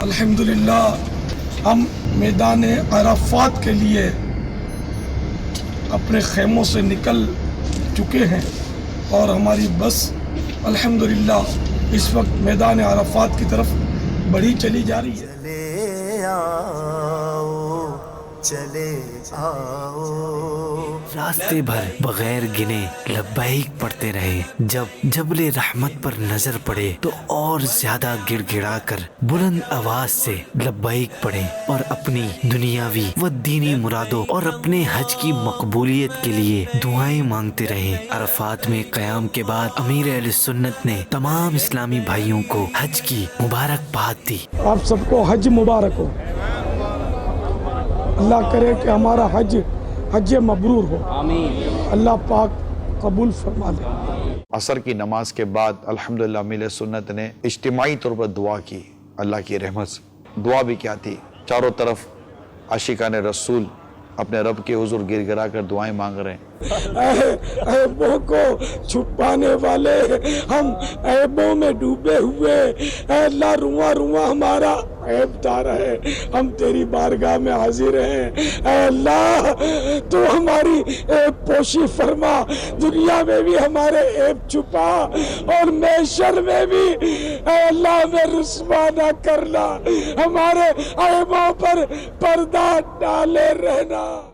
الحمدللہ ہم میدان عرفات کے لیے اپنے خیموں سے نکل چکے ہیں اور ہماری بس الحمدللہ اس وقت میدان عرفات کی طرف بڑھی چلی جا رہی ہے۔ چلے آؤ راستے بھر بغیر گنے لبیک پڑھتے رہے۔ جب جبل رحمت پر نظر پڑے تو اور زیادہ گڑ گڑا کر بلند آواز سے لبیک پڑھے اور اپنی دنیاوی و دینی مرادوں اور اپنے حج کی مقبولیت کے لیے دعائیں مانگتے رہے۔ عرفات میں قیام کے بعد امیر اہل سنت نے تمام اسلامی بھائیوں کو حج کی مبارکباد دی۔ آپ سب کو حج مبارک ہو۔ اللہ کرے کہ ہمارا حج مبرور ہو۔ اللہ پاک قبول فرما لے۔ عصر کی نماز کے بعد الحمدللہ امیر سنت نے اجتماعی طور پر دعا کی اللہ کی رحمت سے۔ دعا بھی کیا تھی؟ چاروں طرف عاشقان رسول اپنے رب کے حضور گر گرا کر دعائیں مانگ رہے ہیں۔ عیبوں کو چھپانے والے، ہم عیبوں میں ڈوبے ہوئے، اے اللہ رواں رواں ہمارا عیب دار ہے، ہم تیری بارگاہ میں حاضر ہیں۔ اے اللہ تو ہماری عیب پوشی فرما، دنیا میں بھی ہمارے عیب چھپا اور محشر میں بھی اے اللہ ہمیں رسوا نہ کرنا، ہمارے عیبوں پر پردہ ڈالے رہنا۔